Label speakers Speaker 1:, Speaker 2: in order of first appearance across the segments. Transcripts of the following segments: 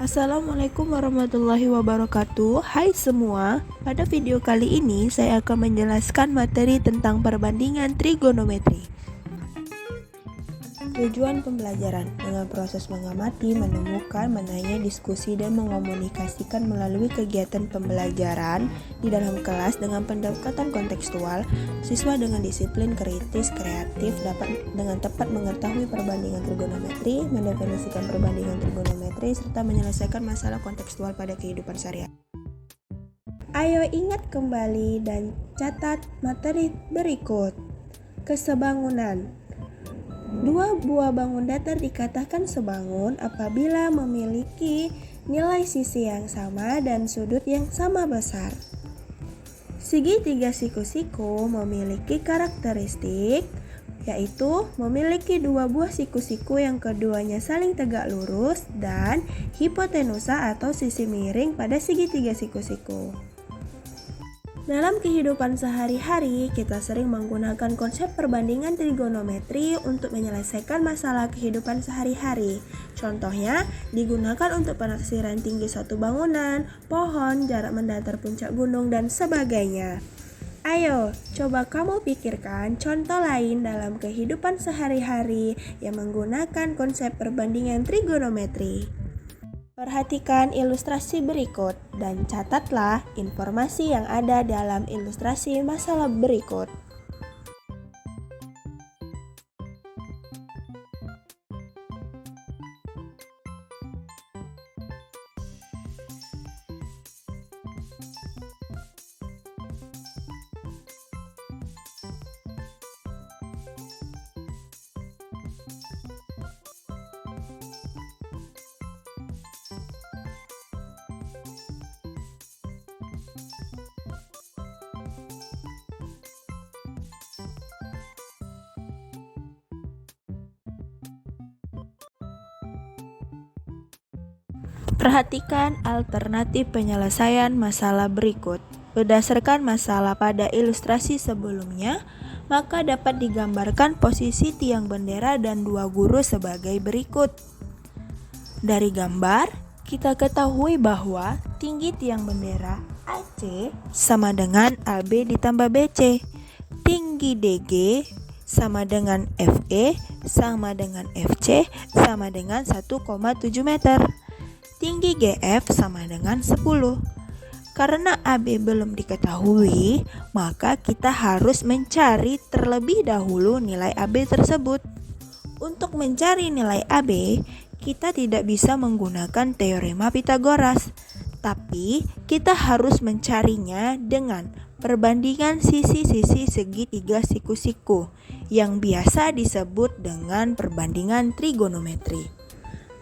Speaker 1: Assalamualaikum warahmatullahi wabarakatuh. Hai semua, pada video kali ini saya akan menjelaskan materi tentang perbandingan trigonometri. Tujuan pembelajaran dengan proses mengamati, menemukan, menanya, diskusi, dan mengomunikasikan melalui kegiatan pembelajaran di dalam kelas dengan pendekatan kontekstual, siswa dengan disiplin kritis kreatif dapat dengan tepat mengetahui perbandingan trigonometri, mendefinisikan perbandingan trigonometri, serta menyelesaikan masalah kontekstual pada kehidupan sehari-hari. Ayo ingat kembali dan catat materi berikut. Kesebangunan. Dua buah bangun datar dikatakan sebangun apabila memiliki nilai sisi yang sama dan sudut yang sama besar. Segitiga siku-siku memiliki karakteristik, yaitu memiliki dua buah siku-siku yang keduanya saling tegak lurus dan hipotenusa atau sisi miring pada segitiga siku-siku. Dalam kehidupan sehari-hari, kita sering menggunakan konsep perbandingan trigonometri untuk menyelesaikan masalah kehidupan sehari-hari. Contohnya, digunakan untuk penaksiran tinggi suatu bangunan, pohon, jarak mendatar puncak gunung, dan sebagainya. Ayo, coba kamu pikirkan contoh lain dalam kehidupan sehari-hari yang menggunakan konsep perbandingan trigonometri. Perhatikan ilustrasi berikut dan catatlah informasi yang ada dalam ilustrasi masalah berikut. Perhatikan alternatif penyelesaian masalah berikut. Berdasarkan masalah pada ilustrasi sebelumnya, maka dapat digambarkan posisi tiang bendera dan dua guru sebagai berikut. Dari gambar, kita ketahui bahwa tinggi tiang bendera AC sama dengan AB ditambah BC. Tinggi DG sama dengan FE sama dengan FC sama dengan 1,7 meter. Tinggi GF sama dengan 10. Karena AB belum diketahui, maka kita harus mencari terlebih dahulu nilai AB tersebut. Untuk mencari nilai AB, kita tidak bisa menggunakan teorema Pythagoras, tapi kita harus mencarinya dengan perbandingan sisi-sisi segitiga siku-siku yang biasa disebut dengan perbandingan trigonometri.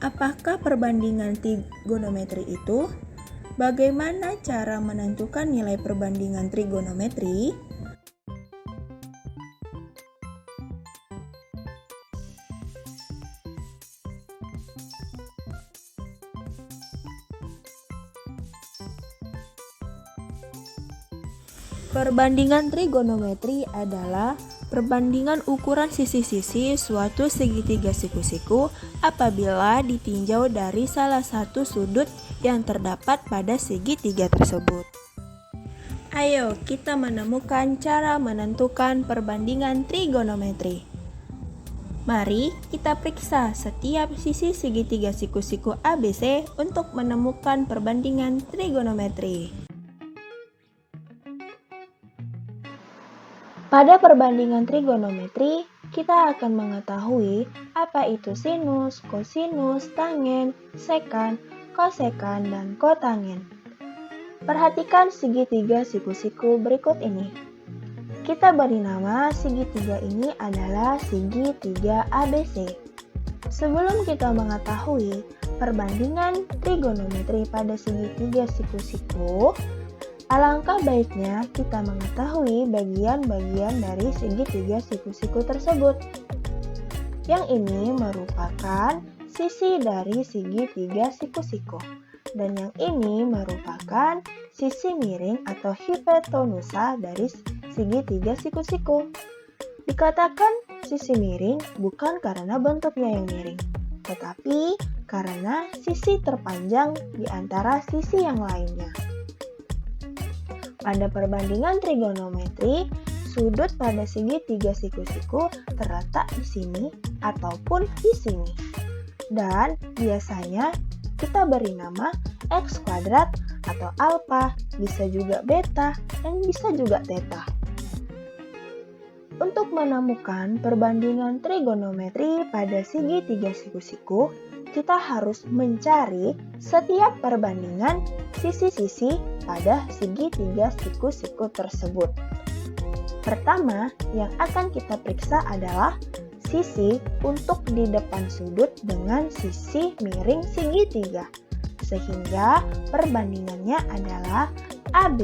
Speaker 1: Apakah perbandingan trigonometri itu? Bagaimana cara menentukan nilai perbandingan trigonometri? Perbandingan trigonometri adalah perbandingan ukuran sisi-sisi suatu segitiga siku-siku apabila ditinjau dari salah satu sudut yang terdapat pada segitiga tersebut. Ayo kita menemukan cara menentukan perbandingan trigonometri. Mari kita periksa setiap sisi segitiga siku-siku ABC untuk menemukan perbandingan trigonometri. Pada perbandingan trigonometri, kita akan mengetahui apa itu sinus, kosinus, tangen, sekan, kosekan, dan kotangen. Perhatikan segitiga siku-siku berikut ini. Kita beri nama segitiga ini adalah segitiga ABC. Sebelum kita mengetahui perbandingan trigonometri pada segitiga siku-siku, alangkah baiknya kita mengetahui bagian-bagian dari segitiga siku-siku tersebut. Yang ini merupakan sisi dari segitiga siku-siku, dan yang ini merupakan sisi miring atau hipotenusa dari segitiga siku-siku. Dikatakan sisi miring bukan karena bentuknya yang miring, tetapi karena sisi terpanjang di antara sisi yang lainnya. Pada perbandingan trigonometri, sudut pada segitiga siku-siku terletak di sini ataupun di sini. Dan biasanya kita beri nama X kuadrat atau alfa, bisa juga beta, dan bisa juga theta. Untuk menemukan perbandingan trigonometri pada segitiga siku-siku, kita harus mencari setiap perbandingan sisi-sisi pada segitiga siku-siku tersebut. Pertama, yang akan kita periksa adalah sisi untuk di depan sudut dengan sisi miring segitiga. Sehingga perbandingannya adalah AB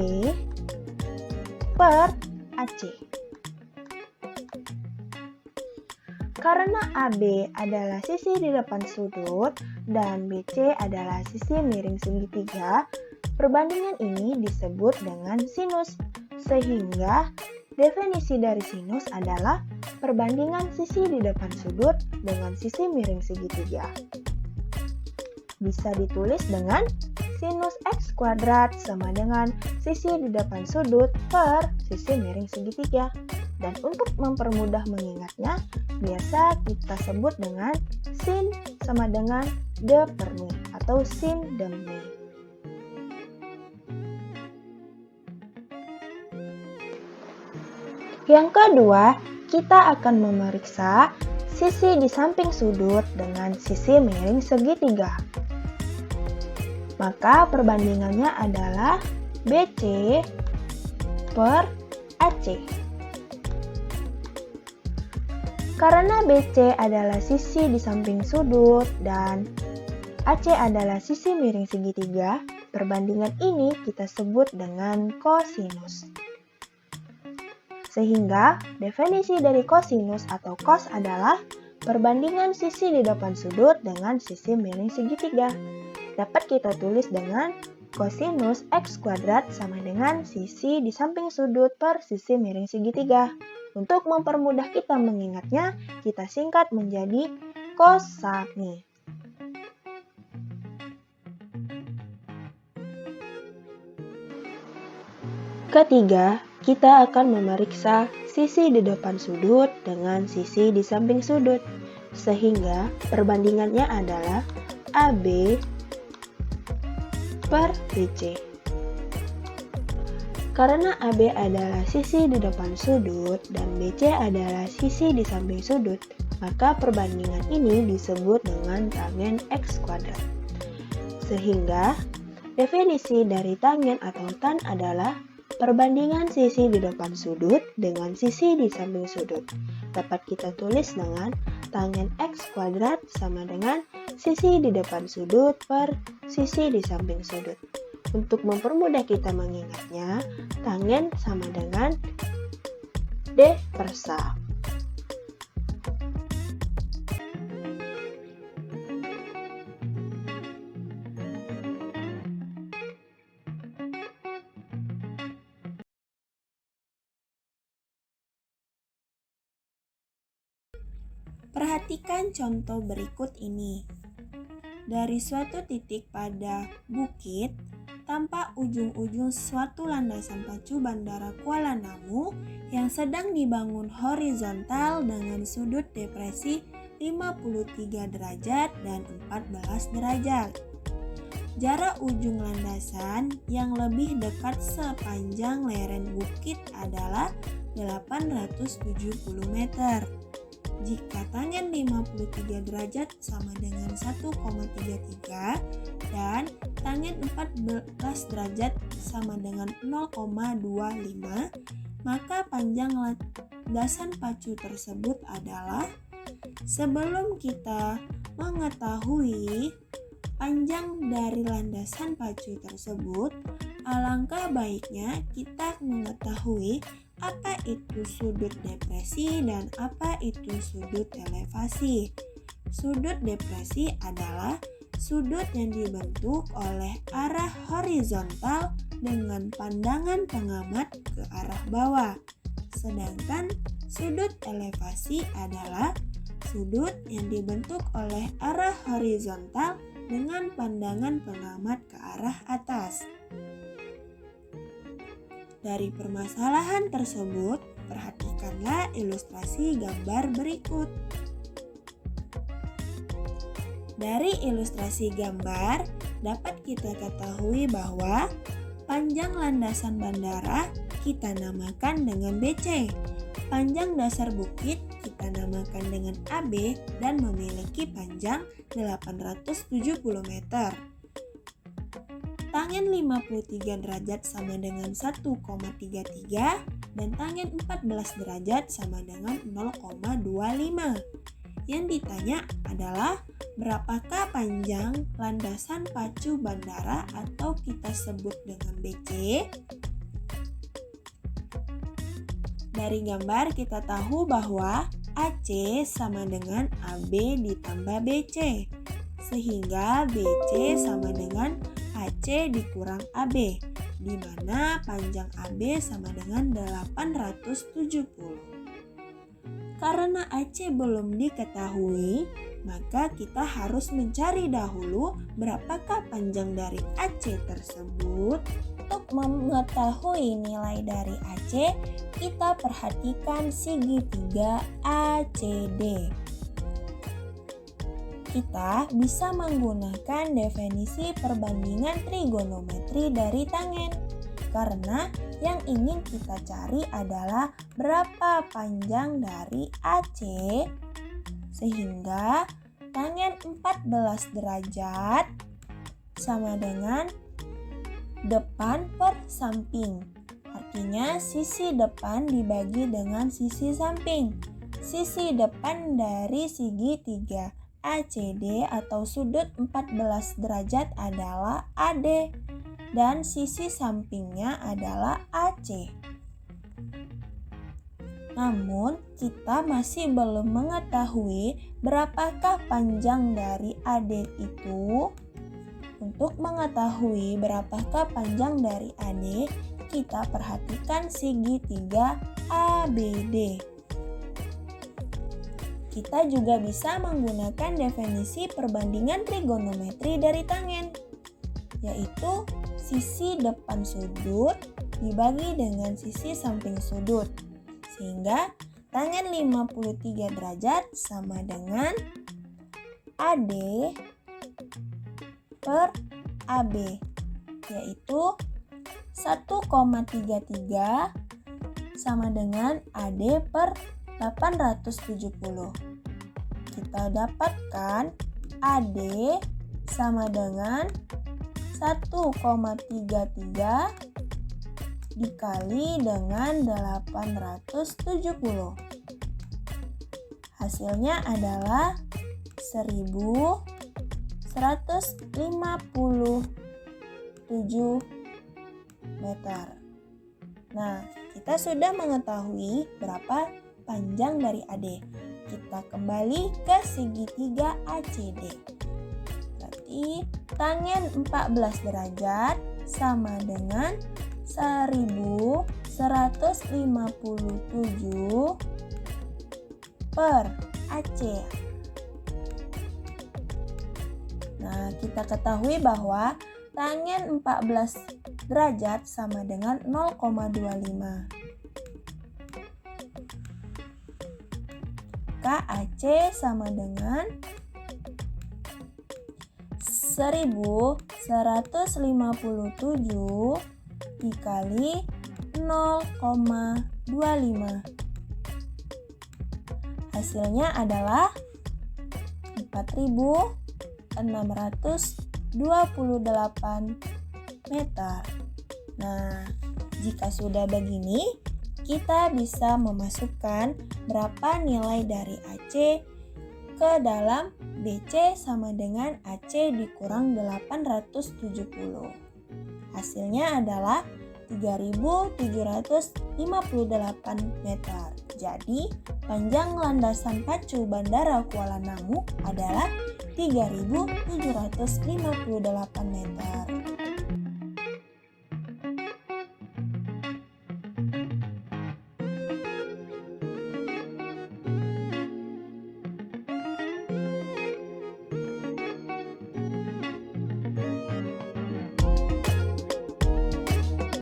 Speaker 1: per AC. Karena AB adalah sisi di depan sudut dan BC adalah sisi miring segitiga, perbandingan ini disebut dengan sinus. Sehingga definisi dari sinus adalah perbandingan sisi di depan sudut dengan sisi miring segitiga. Bisa ditulis dengan sinus X kuadrat sama dengan sisi di depan sudut per sisi miring segitiga. Dan untuk mempermudah mengingatnya, biasa kita sebut dengan sin sama dengan d per mi atau sin demi. Yang kedua, kita akan memeriksa sisi di samping sudut dengan sisi miring segitiga. Maka perbandingannya adalah BC per AC. Karena BC adalah sisi di samping sudut dan AC adalah sisi miring segitiga, perbandingan ini kita sebut dengan kosinus. Sehingga definisi dari kosinus atau cos adalah perbandingan sisi di depan sudut dengan sisi miring segitiga. Dapat kita tulis dengan kosinus X kuadrat sama dengan sisi di samping sudut per sisi miring segitiga. Untuk mempermudah kita mengingatnya, kita singkat menjadi kosami. Ketiga, kita akan memeriksa sisi di depan sudut dengan sisi di samping sudut. Sehingga perbandingannya adalah AB per BC. Karena AB adalah sisi di depan sudut dan BC adalah sisi di samping sudut, maka perbandingan ini disebut dengan tangen X kuadrat. Sehingga definisi dari tangen atau tan adalah perbandingan sisi di depan sudut dengan sisi di samping sudut. Dapat kita tulis dengan tangen X kuadrat sama dengan sisi di depan sudut per sisi di samping sudut. Untuk mempermudah kita mengingatnya, tangen sama dengan D per sa. Perhatikan contoh berikut ini. Dari suatu titik pada bukit, tampak ujung-ujung suatu landasan pacu Bandara Kuala Namu yang sedang dibangun horizontal dengan sudut depresi 53 derajat dan 14 derajat. Jarak ujung landasan yang lebih dekat sepanjang lereng bukit adalah 870 meter. Jika tangen 53 derajat sama dengan 1,33 dan tangen 14 derajat sama dengan 0,25, maka panjang landasan pacu tersebut adalah. Sebelum kita mengetahui panjang dari landasan pacu tersebut, alangkah baiknya kita mengetahui apa itu sudut depresi dan apa itu sudut elevasi. Sudut depresi adalah sudut yang dibentuk oleh arah horizontal dengan pandangan pengamat ke arah bawah. Sedangkan sudut elevasi adalah sudut yang dibentuk oleh arah horizontal dengan pandangan pengamat ke arah atas. Dari permasalahan tersebut, perhatikanlah ilustrasi gambar berikut. Dari ilustrasi gambar, dapat kita ketahui bahwa panjang landasan bandara kita namakan dengan BC. Panjang dasar bukit kita namakan dengan AB dan memiliki panjang 870 meter. Tangen 53 derajat sama dengan 1,33 dan tangen 14 derajat sama dengan 0,25. Yang ditanya adalah berapakah panjang landasan pacu bandara atau kita sebut dengan BC? Dari gambar kita tahu bahwa AC sama dengan AB ditambah BC, sehingga BC sama dengan AC dikurang AB, di mana panjang AB sama dengan 870. Karena AC belum diketahui, maka kita harus mencari dahulu berapakah panjang dari AC tersebut. Untuk mengetahui nilai dari AC, kita perhatikan segitiga ACD. Kita bisa menggunakan definisi perbandingan trigonometri dari tangen, karena yang ingin kita cari adalah berapa panjang dari AC, sehingga tangen 14 derajat sama dengan depan per samping. Artinya sisi depan dibagi dengan sisi samping. Sisi depan dari segitiga ACD atau sudut 14 derajat adalah AD dan sisi sampingnya adalah AC. Namun, kita masih belum mengetahui berapakah panjang dari AD itu. Untuk mengetahui berapakah panjang dari AD, kita perhatikan segitiga ABD. Kita juga bisa menggunakan definisi perbandingan trigonometri dari tangen, yaitu sisi depan sudut dibagi dengan sisi samping sudut, sehingga tangen 53 derajat sama dengan AD per AB, yaitu 1,33 sama dengan AD per 870. Kita dapatkan AD sama dengan 1,33 dikali dengan 870. Hasilnya adalah 1157 meter. Nah, kita sudah mengetahui berapa panjang dari AD. Kita kembali ke segitiga ACD. Berarti tangen 14 derajat sama dengan 1157 per AC. Nah, kita ketahui bahwa tangen 14 derajat sama dengan 0,25. KAC sama dengan 1157 dikali 0,25. Hasilnya adalah 4.628 meter. Nah, jika sudah begini, kita bisa memasukkan berapa nilai dari AC ke dalam BC sama dengan AC dikurang 870. Hasilnya adalah 3.758 meter. Jadi, panjang landasan pacu Bandara Kuala Namu adalah 3.758 meter.